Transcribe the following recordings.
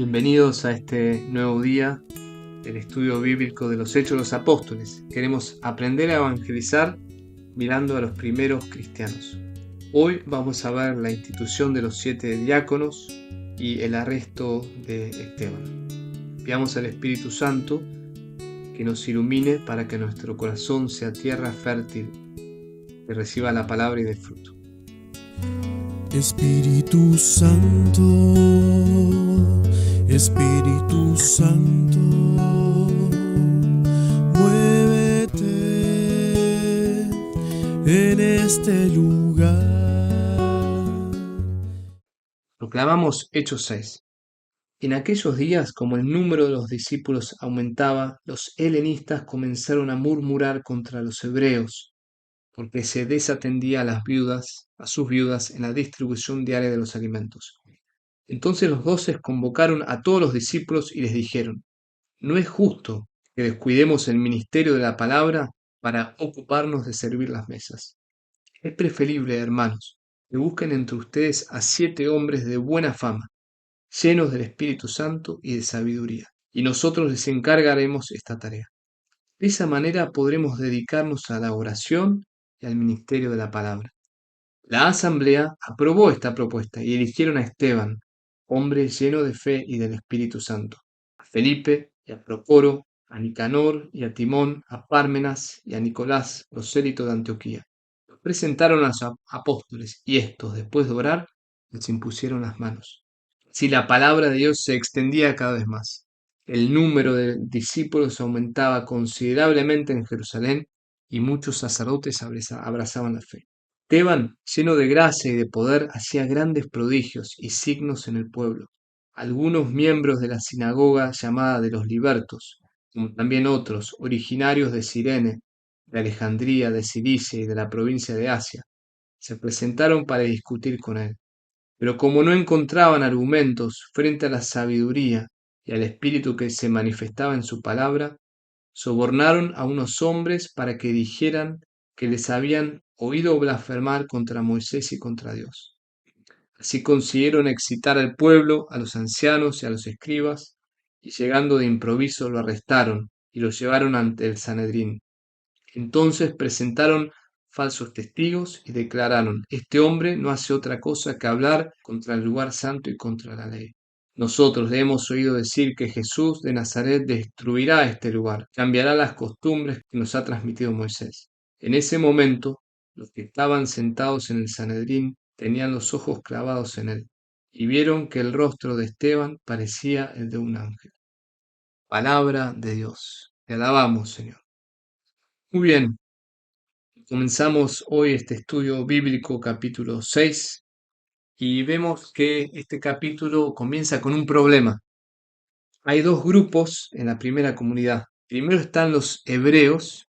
Bienvenidos a este nuevo día del estudio bíblico de los Hechos de los Apóstoles. Queremos aprender a evangelizar mirando a los primeros cristianos. Hoy vamos a ver la institución de los 7 diáconos y el arresto de Esteban. Pidamos al Espíritu Santo que nos ilumine para que nuestro corazón sea tierra fértil, que reciba la palabra y dé fruto. Espíritu Santo, Espíritu Santo, muévete en este lugar. Proclamamos Hechos 6. En aquellos días, como el número de los discípulos aumentaba, los helenistas comenzaron a murmurar contra los hebreos, porque se desatendía a sus viudas en la distribución diaria de los alimentos. Entonces los 12 convocaron a todos los discípulos y les dijeron: no es justo que descuidemos el ministerio de la palabra para ocuparnos de servir las mesas. Es preferible, hermanos, que busquen entre ustedes a 7 hombres de buena fama, llenos del Espíritu Santo y de sabiduría, y nosotros les encargaremos esta tarea. De esa manera podremos dedicarnos a la oración y al ministerio de la palabra. La asamblea aprobó esta propuesta y eligieron a Esteban, hombre lleno de fe y del Espíritu Santo, a Felipe y a Procoro, a Nicanor y a Timón, a Pármenas y a Nicolás, prosélito de Antioquía. Los presentaron a los apóstoles y estos, después de orar, les impusieron las manos. Si la palabra de Dios se extendía cada vez más, el número de discípulos aumentaba considerablemente en Jerusalén y muchos sacerdotes abrazaban la fe. Esteban, lleno de gracia y de poder, hacía grandes prodigios y signos en el pueblo. Algunos miembros de la sinagoga llamada de los libertos, como también otros, originarios de Cirene, de Alejandría, de Cilicia y de la provincia de Asia, se presentaron para discutir con él. Pero como no encontraban argumentos frente a la sabiduría y al espíritu que se manifestaba en su palabra, sobornaron a unos hombres para que dijeran que les habían oído blasfemar contra Moisés y contra Dios. Así consiguieron excitar al pueblo, a los ancianos y a los escribas, y llegando de improviso lo arrestaron y lo llevaron ante el Sanedrín. Entonces presentaron falsos testigos y declararon: este hombre no hace otra cosa que hablar contra el lugar santo y contra la ley. Nosotros le hemos oído decir que Jesús de Nazaret destruirá este lugar, cambiará las costumbres que nos ha transmitido Moisés. En ese momento, los que estaban sentados en el Sanedrín tenían los ojos clavados en él, y vieron que el rostro de Esteban parecía el de un ángel. Palabra de Dios. Te alabamos, Señor. Muy bien, comenzamos hoy este estudio bíblico capítulo 6 y vemos que este capítulo comienza con un problema. Hay dos grupos en la primera comunidad. Primero están los hebreos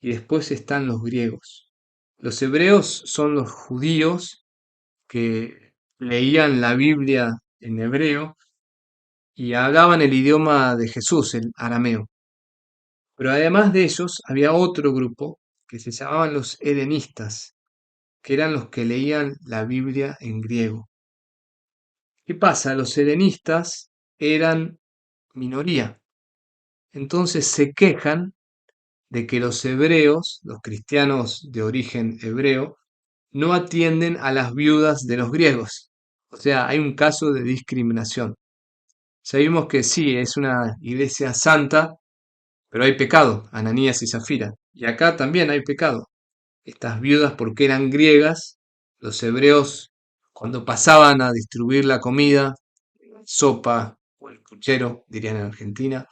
y después están los griegos. Los hebreos son los judíos que leían la Biblia en hebreo y hablaban el idioma de Jesús, el arameo. Pero además de ellos había otro grupo que se llamaban los helenistas, que eran los que leían la Biblia en griego. ¿Qué pasa? Los helenistas eran minoría. Entonces se quejan de que los hebreos, los cristianos de origen hebreo, no atienden a las viudas de los griegos. O sea, hay un caso de discriminación. Sabemos que sí, es una iglesia santa, pero hay pecado, Ananías y Zafira. Y acá también hay pecado. Estas viudas, porque eran griegas, los hebreos, cuando pasaban a distribuir la comida, sopa o el puchero, dirían en Argentina,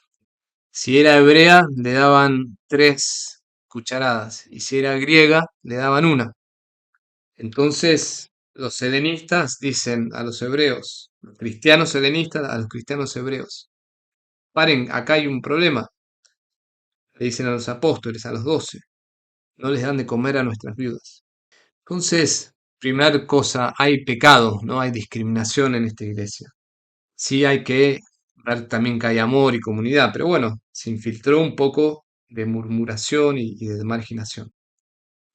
si era hebrea, le daban 3 cucharadas, y si era griega, le daban una. Entonces, los helenistas dicen a los hebreos, los cristianos helenistas a los cristianos hebreos: paren, acá hay un problema. Le dicen a los apóstoles, a los 12, no les dan de comer a nuestras viudas. Entonces, primera cosa, hay pecado, no hay discriminación en esta iglesia. Sí hay que ver también que hay amor y comunidad, pero bueno, se infiltró un poco de murmuración y de marginación.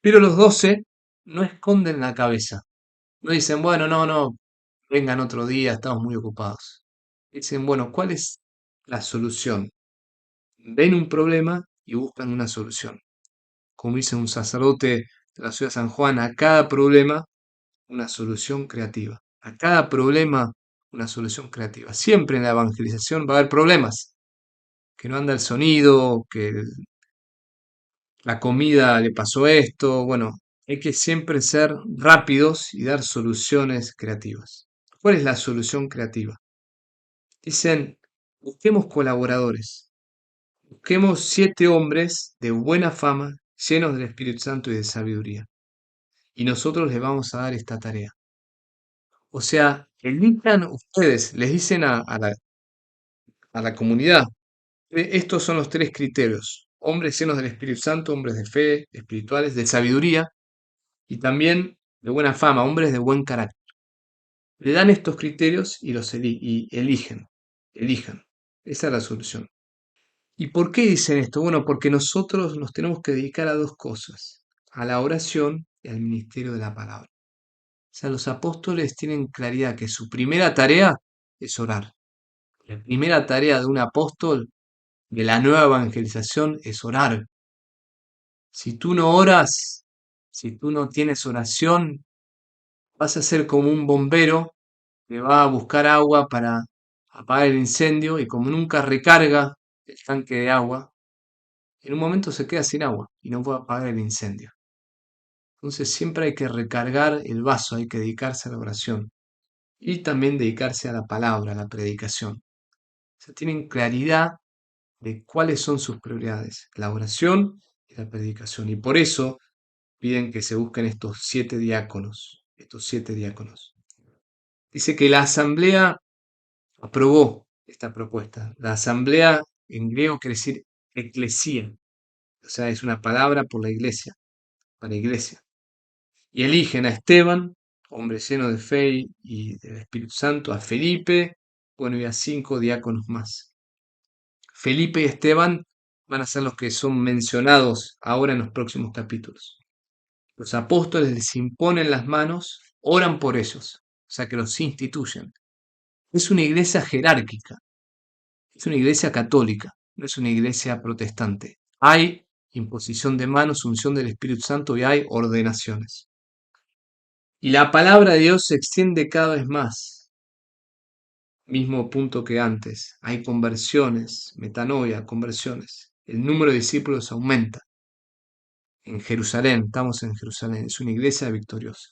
Pero los 12 no esconden la cabeza, no dicen, bueno, no, vengan otro día, estamos muy ocupados. Dicen, bueno, ¿cuál es la solución? Ven un problema y buscan una solución. Como dice un sacerdote de la ciudad de San Juan, a cada problema una solución creativa. A cada problema una solución creativa. Siempre en la evangelización va a haber problemas. Que no anda el sonido, que la comida le pasó esto. Bueno, hay que siempre ser rápidos y dar soluciones creativas. ¿Cuál es la solución creativa? Dicen, busquemos colaboradores. Busquemos 7 hombres de buena fama, llenos del Espíritu Santo y de sabiduría. Y nosotros les vamos a dar esta tarea. O sea, elijan ustedes, les dicen a la comunidad, estos son los 3 criterios. Hombres llenos del Espíritu Santo, hombres de fe, espirituales, de sabiduría y también de buena fama, hombres de buen carácter. Le dan estos criterios y los eligen. Elijan. Esa es la solución. ¿Y por qué dicen esto? Bueno, porque nosotros nos tenemos que dedicar a 2 cosas, a la oración y al ministerio de la palabra. O sea, los apóstoles tienen claridad que su primera tarea es orar. La primera tarea de un apóstol de la nueva evangelización es orar. Si tú no oras, si tú no tienes oración, vas a ser como un bombero que va a buscar agua para apagar el incendio y como nunca recarga el tanque de agua, en un momento se queda sin agua y no puede apagar el incendio. Entonces siempre hay que recargar el vaso, hay que dedicarse a la oración y también dedicarse a la palabra, a la predicación. O sea, tienen claridad de cuáles son sus prioridades, la oración y la predicación. Y por eso piden que se busquen estos 7 diáconos, estos 7 diáconos. Dice que la asamblea aprobó esta propuesta. La asamblea en griego quiere decir eclesía, o sea, es una palabra por la iglesia, para iglesia. Y eligen a Esteban, hombre lleno de fe y del Espíritu Santo, a Felipe, bueno, y a 5 diáconos más. Felipe y Esteban van a ser los que son mencionados ahora en los próximos capítulos. Los apóstoles les imponen las manos, oran por ellos, o sea que los instituyen. Es una iglesia jerárquica, es una iglesia católica, no es una iglesia protestante. Hay imposición de manos, unción del Espíritu Santo y hay ordenaciones. Y la palabra de Dios se extiende cada vez más. Mismo punto que antes. Hay conversiones, metanoia, conversiones. El número de discípulos aumenta. En Jerusalén, estamos en Jerusalén, es una iglesia victoriosa.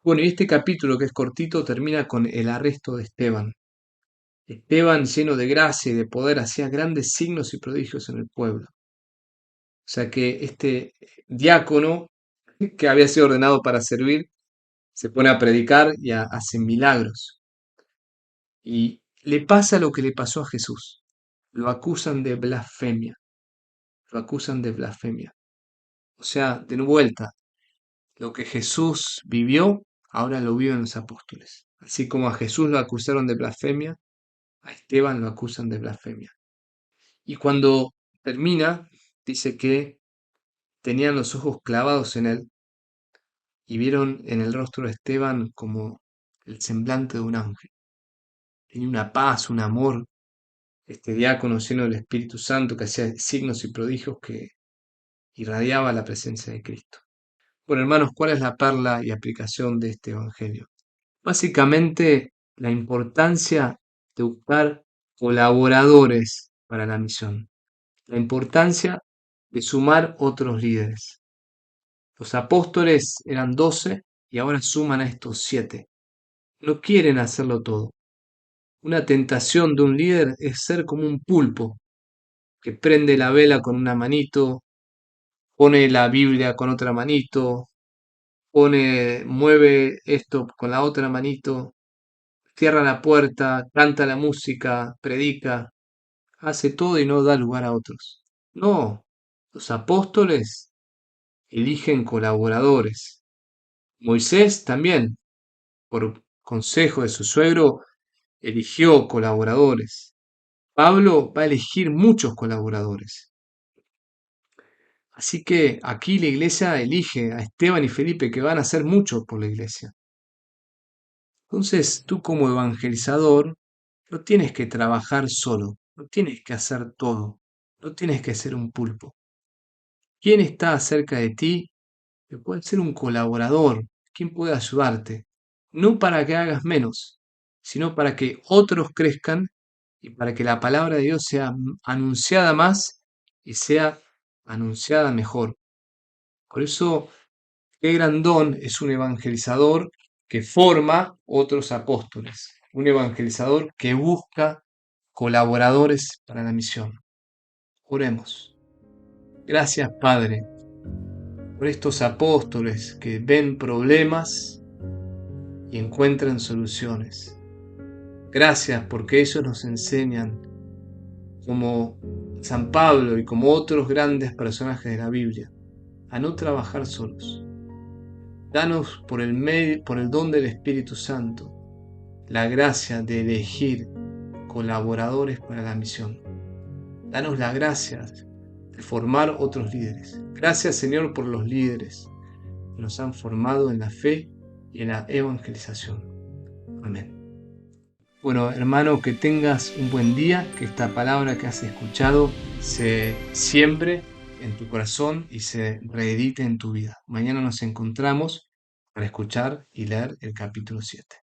Bueno, y este capítulo que es cortito termina con el arresto de Esteban. Esteban, lleno de gracia y de poder, hacía grandes signos y prodigios en el pueblo. O sea que este diácono que había sido ordenado para servir se pone a predicar y hace milagros. Y le pasa lo que le pasó a Jesús. Lo acusan de blasfemia. Lo acusan de blasfemia. O sea, de vuelta, lo que Jesús vivió, ahora lo viven los apóstoles. Así como a Jesús lo acusaron de blasfemia, a Esteban lo acusan de blasfemia. Y cuando termina, dice que tenían los ojos clavados en él y vieron en el rostro de Esteban como el semblante de un ángel. Tenía una paz, un amor, este diácono lleno del Espíritu Santo que hacía signos y prodigios que irradiaba la presencia de Cristo. Bueno, hermanos, ¿cuál es la perla y aplicación de este evangelio? Básicamente, la importancia de buscar colaboradores para la misión. La importancia de sumar otros líderes. Los apóstoles eran 12 y ahora suman a estos 7. No quieren hacerlo todo. Una tentación de un líder es ser como un pulpo que prende la vela con una manito, pone la Biblia con otra manito, mueve esto con la otra manito, cierra la puerta, canta la música, predica, hace todo y no da lugar a otros. No, los apóstoles eligen colaboradores. Moisés también, por consejo de su suegro, eligió colaboradores. Pablo va a elegir muchos colaboradores. Así que aquí la iglesia elige a Esteban y Felipe que van a hacer mucho por la iglesia. Entonces, tú como evangelizador no tienes que trabajar solo, no tienes que hacer todo, no tienes que ser un pulpo. ¿Quién está cerca de ti? Que puede ser un colaborador, quien puede ayudarte, no para que hagas menos, sino para que otros crezcan y para que la palabra de Dios sea anunciada más y sea anunciada mejor. Por eso, qué gran don es un evangelizador que forma otros apóstoles, un evangelizador que busca colaboradores para la misión. Oremos. Gracias, Padre, por estos apóstoles que ven problemas y encuentran soluciones. Gracias porque ellos nos enseñan, como San Pablo y como otros grandes personajes de la Biblia, a no trabajar solos. Danos por el don del Espíritu Santo la gracia de elegir colaboradores para la misión. Danos la gracia de formar otros líderes. Gracias, Señor, por los líderes que nos han formado en la fe y en la evangelización. Amén. Bueno, hermano, que tengas un buen día, que esta palabra que has escuchado se siembre en tu corazón y se reedite en tu vida. Mañana nos encontramos para escuchar y leer el capítulo 7.